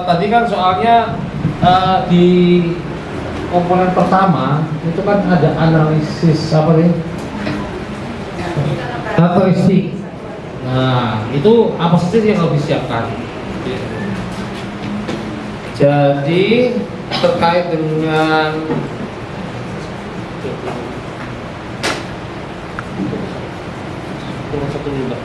Tadi kan soalnya di komponen pertama itu kan ada analisis apa nih? Karakteristik. Nah, itu apa saja yang harus disiapkan? Jadi terkait dengan satu lima.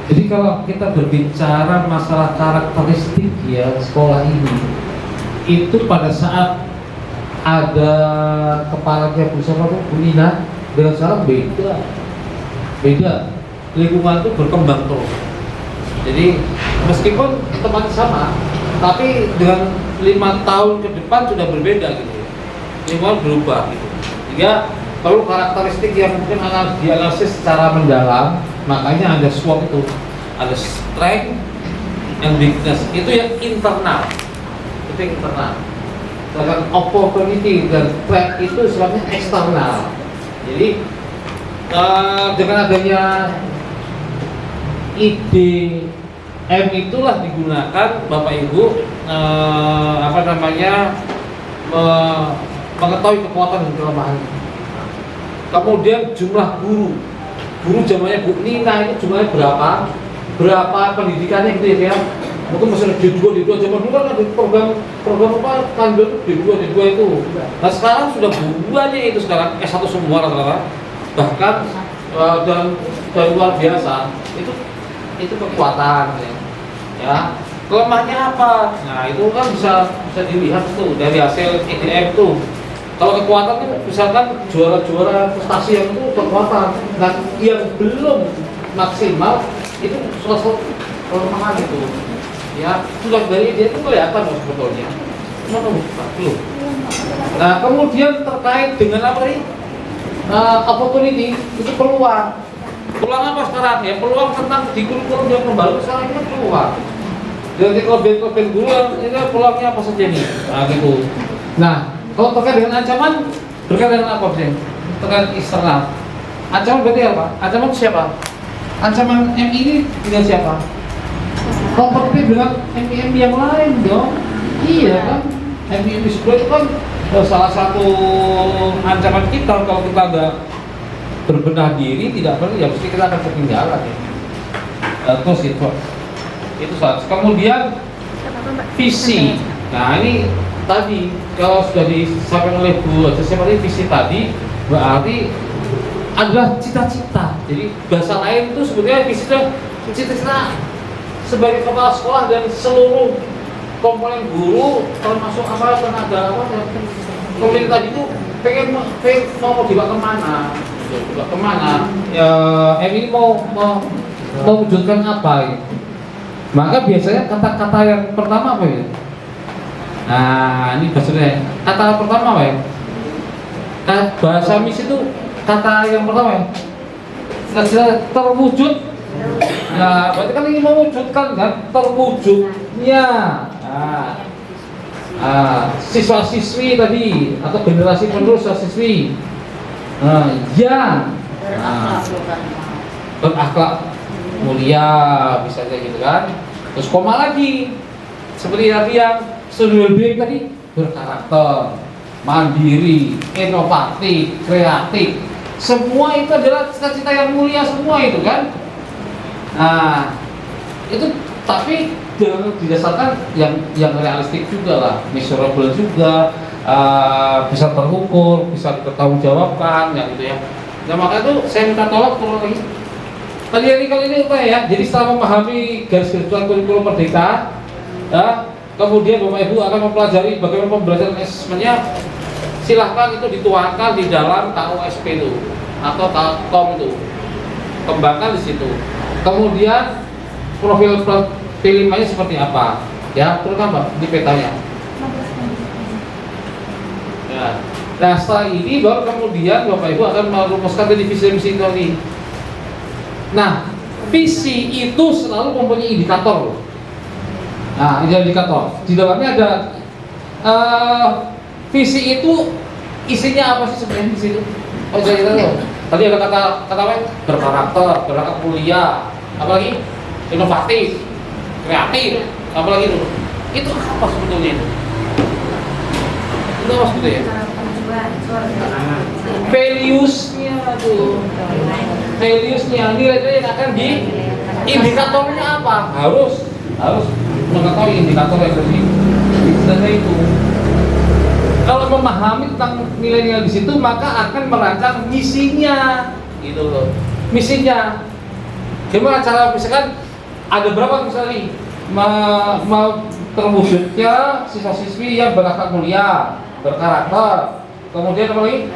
Jadi kalau kita berbicara masalah karakteristik ya sekolah ini, itu pada saat ada kepalanya Bu siapa tuh, Bu Nina, dengan sekarang beda lingkungan itu berkembang terus. Jadi meskipun teman sama, tapi dengan 5 tahun ke depan sudah berbeda gitu, lingkungan berubah gitu. Sehingga perlu karakteristik yang mungkin dianalisis secara mendalam. Makanya ada SWOT itu, ada strength and weakness, itu yang internal, itu yang internal. Sedangkan opportunity dan threat itu sebenarnya eksternal. Jadi dengan adanya ide M itulah digunakan Bapak Ibu mengetahui kekuatan dan kelemahan. Kemudian jumlah guru zamannya Bu Nina itu jumlahnya berapa pendidikannya gitu ya, mungkin masih D2 zaman dulu kan ada program apa kandil D2 itu. Nah sekarang sudah banyak itu, sekarang S1 semua rata-rata, bahkan dan luar biasa. Itu kekuatan ya. Kelemahannya apa? Nah itu kan bisa dilihat tuh dari hasil EDM tuh. Kalau kekuatan itu misalkan juara-juara prestasi yang itu kekuatan, dan yang belum maksimal itu suatu kelemahan itu. Ya, sudah dari dia itu kelihatan sebetulnya. Belum. Nah, kemudian terkait dengan apa nih? Opportunity itu peluang. Peluang apa sekarang ya? Peluang tentang di kurikulum yang membaru sekarang ini peluang. Jadi kelebihan guru ini peluangnya apa saja nih? Nah, gitu. Nah, kalau terkait dengan ancaman, berkaitan dengan apa sih? Terkait eksternal. Ancaman berarti apa? Ancaman siapa? Ancaman MI ini dengan siapa? Kompetitif dengan MI yang lain dong. Iya kan? MI sebelah itu kan salah satu ancaman kita. Kalau kita nggak berbenah diri, tidak perlu ya mesti kita akan ketinggalan ya. Terus itu saat. Kemudian visi. Nah ini tadi kalau sudah disampaikan oleh Bu Aja visi tadi berarti adalah cita-cita. Jadi bahasa lain itu sebetulnya visi itu cita-cita sebagai kepala sekolah dan seluruh komponen guru termasuk tenaga komponen tadi itu pengen mau dibawa kemana ya, ini mau mewujudkan apa ya? Maka biasanya kata-kata yang pertama apa ya? Nah, ini bahasanya kata pertama apa ya? Bahasa misi itu kata yang pertama ya? Terwujud. Nah, berarti kan ini mewujudkan kan? Terwujudnya. Siswa-siswi tadi atau generasi penerus siswi yang berakhlak mulia, bisa kayak gitu kan? Terus koma lagi seperti tadi yang student building tadi, berkarakter, mandiri, inovatif, kreatif, semua itu adalah cita-cita yang mulia semua itu kan. Nah itu tapi didasarkan yang realistik juga lah, measurable juga, bisa terukur, bisa dipertanggungjawabkan ya gitu ya. Nah maka itu saya minta tolong lagi. Kali ini apa ya? Jadi setelah memahami garis-garis kurikulum Merdeka, ya, kemudian Bapak Ibu akan mempelajari bagaimana pembelajaran asesmennya. Silahkan itu dituangkan di dalam KUSP itu atau KOM itu, kembangkan di situ. Kemudian profil P5-nya seperti apa? Ya, terutama di petanya. Ya, Nah setelah ini baru kemudian Bapak Ibu akan merumuskan dari visi misi ini. Nah visi itu selalu mempunyai indikator. Nah ini indikator. Di dalamnya ada visi itu isinya apa sih sebenarnya di situ? Oh saya tahu. Tadi ada kata berkarakter, berangkat mulia, apalagi inovatif, kreatif, apalagi itu. Itu apa sebetulnya itu? Itu apa sebetulnya? Values-nya tuh. Values-nya nilai-nilai yang akan di indikatornya apa? Harus mengetahui indikator yang dari itu. Kalau memahami tentang nilai-nilai di situ, maka akan merancang misinya, gitu loh. Misinya, gimana cara misalkan ada berapa misalnya terwujudnya siswa-siswi yang berakhlak mulia, berkarakter, kemudian apa lagi?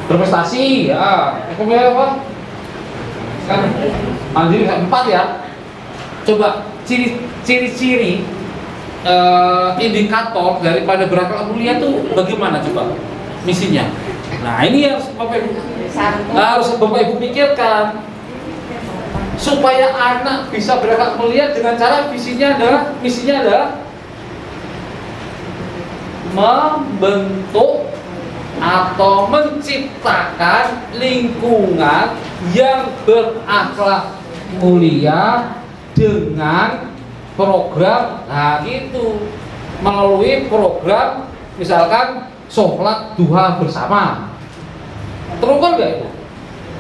Berprestasi, ya. Kemudian apa? Kan mandiri 4 ya. Coba ciri-ciri indikator daripada berakhlak mulia itu bagaimana coba misinya? Nah ini yang Bapak Ibu harus Bapak Ibu pikirkan supaya anak bisa berakhlak mulia dengan cara misinya adalah membentuk atau menciptakan lingkungan yang berakhlak mulia dengan program, nah itu melalui program misalkan sholat duha bersama, terukur nggak itu?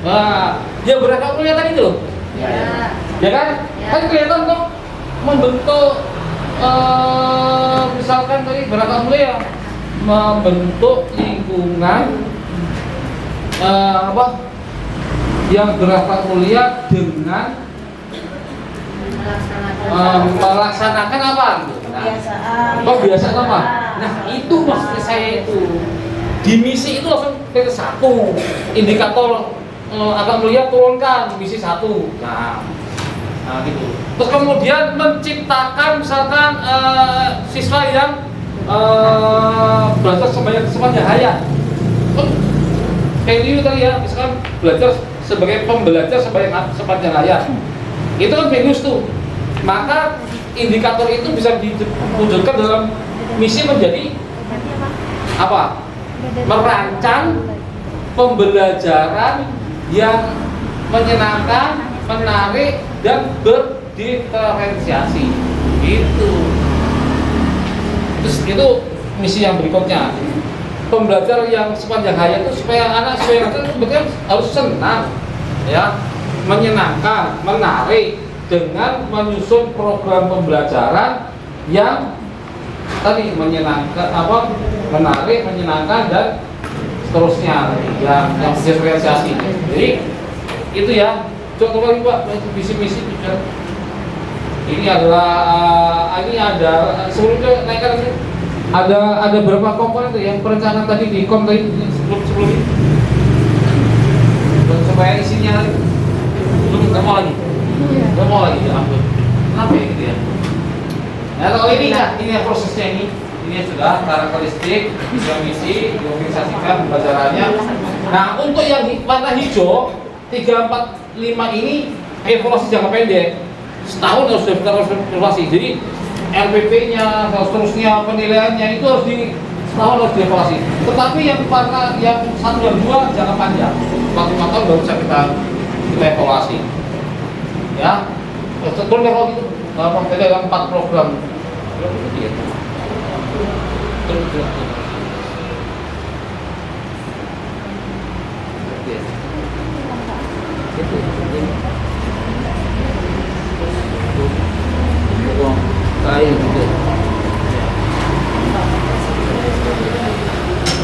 Nah, yang berakhlak mulia tadi itu, ya kan? Kan kelihatan kok membentuk, misalkan tadi berakhlak mulia, membentuk lingkungan yang berakhlak mulia dengan melaksanakan apa? Kebiasaan apa? Nah itu maksud saya itu di misi itu langsung pilih 1 indikator agak mulia turunkan misi 1. Nah gitu. Terus kemudian menciptakan misalkan siswa yang belajar sepanjang hayat. Value tadi ya, misalkan belajar sebagai pembelajar sepanjang hayat. Itu kan values tuh. Maka indikator itu bisa diwujudkan dalam misi menjadi apa? Merancang pembelajaran yang menyenangkan, menarik dan berdiferensiasi. Gitu. Terus itu misi yang berikutnya. Pembelajar yang sepanjang hayat itu supaya anak betul harus senang, ya, menyenangkan, menarik dengan menyusun program pembelajaran yang tadi menyenangkan, menarik, menyenangkan dan seterusnya, yang diferensiasi. Jadi itu ya. Coba lagi Pak, misi-misi ini adalah sebelumnya naikkan lagi. Ada berapa komponen tuh yang perencanaan tadi di kom tadi sebelum ini supaya isinya nggak mau lagi ya ampun, kenapa ya gitu ya? Nah kalau ini ya, ini prosesnya ini sudah karakteristik, misi, diorganisasikan pembelajarannya. Nah untuk yang warna hijau 3, 4, 5 ini evaluasi jangka pendek, setahun harus sudah evaluasi. Jadi RPP-nya, seterusnya penilaiannya itu setahun harus dievaluasi. Tetapi yang 1 dan 2 jangka panjang, 4-5 tahun baru bisa kita evaluasi. Ya, betul deh kalau gitu. Tadi ada 4 program. Betul.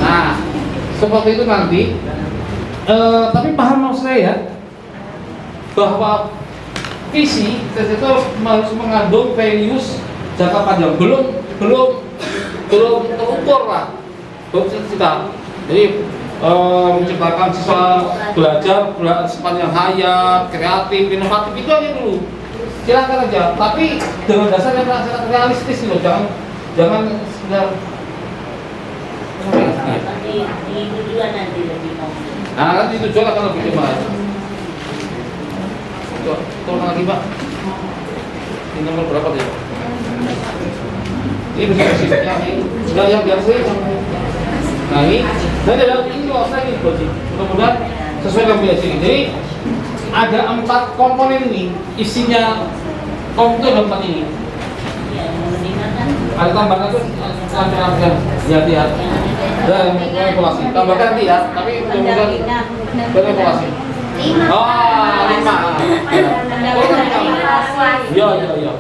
Nah, seperti itu nanti. Tapi paham maksud saya ya, bahwa visi itu harus mengandung values jangka panjang. Belum terukur lah. Kita. Jadi menciptakan siswa belajar sepanjang hayat, kreatif, inovatif itu aja dulu. Silakan aja, tapi dengan dasar yang sangat realistis loh, jangan sekedar di tujuan nanti lebih mau. Nah, nanti tujuan akan lebih cepat. Tolong lagi Pak. Ini nomor berapa dia? Ini bisa sisanya ini. Sudah yang biasa ini. Nah ini, dan ada ini loh saya ini Boji. Mudah-mudahan sesuai dengan biasa ini. Jadi ada 4 komponen ini, isinya komputer ada 4 ini. Ada tambahan itu lancar-lancar, hati-hati. Dan manipulasi. Tambahkan nanti ya, tapi mudah-mudahan manipulasi. 5. Oh, 5. Iya.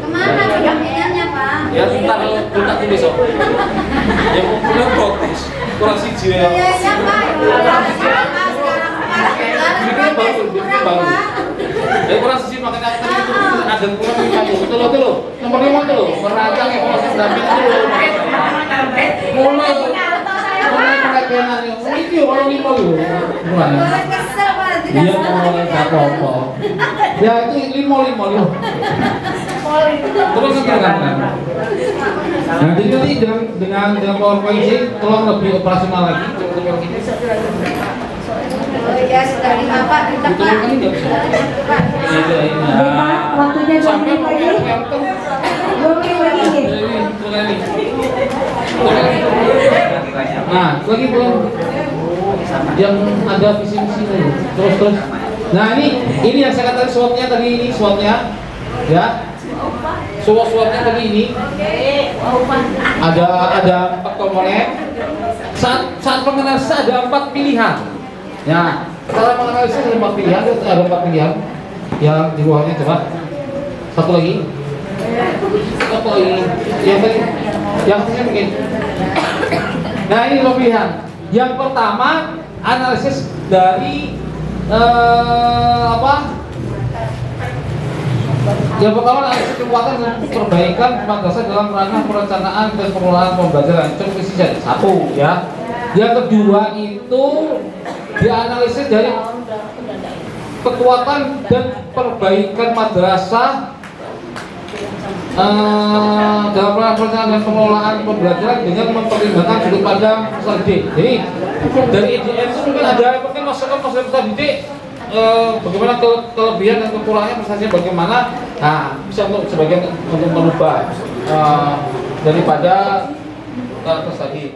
Kemana pendampingannya Pak? Ya ntar kontak besok. Ya udah protes. Kurang siji ya. Iya Pak. Bikin baru. Ya kurang siji makanya tadi itu ada kurang 5 tuh. Nomor 5 tuh. Merancang evaluasi pendamping itu. Mulai penelitian ini orang 5 loh. Mulai. Kesel Pak. Iya mau nggak apa-apa. Ya itu 5. Terus kan. Nah jadi nanti dengan PowerPoint ini tolong lebih operasional lagi. Oh iya sudah 5 Pak. Betul kan nggak bisa. Iya. Waktunya 2 Sampai menit lagi. 2 menit lagi. Nah, lagi belum yang ada visi misi tadi. Terus. Nah ini yang saya katakan SWOT-nya tadi ini SWOT-nya, ya. SWOT-nya tadi ini ada 4 komponen. Saat penganalisis ada 4 pilihan. Ya, cara menganalisis ada 4 pilihan, ada 4 pilihan. Yang di bawahnya coba. Satu lagi. Yang ketiga mungkin. Nah ini 5 pilihan. Yang pertama analisis dari yang pertama analisis kekuatan dan perbaikan madrasah dalam ranah perencanaan dan pengelolaan pembelajaran. Coba isi saja. 1 ya. Yang kedua itu dianalisis dari kekuatan dan perbaikan madrasah dalam perencanaan dan pengelolaan pembelajaran dengan mempertimbangkan sudut pandang peserta didik. Jadi dari IDM itu mungkin ada mungkin masukan peserta didik bagaimana kelebihan dan kekurangannya prestasinya bagaimana. Nah bisa untuk sebagian untuk merubah daripada peserta didik.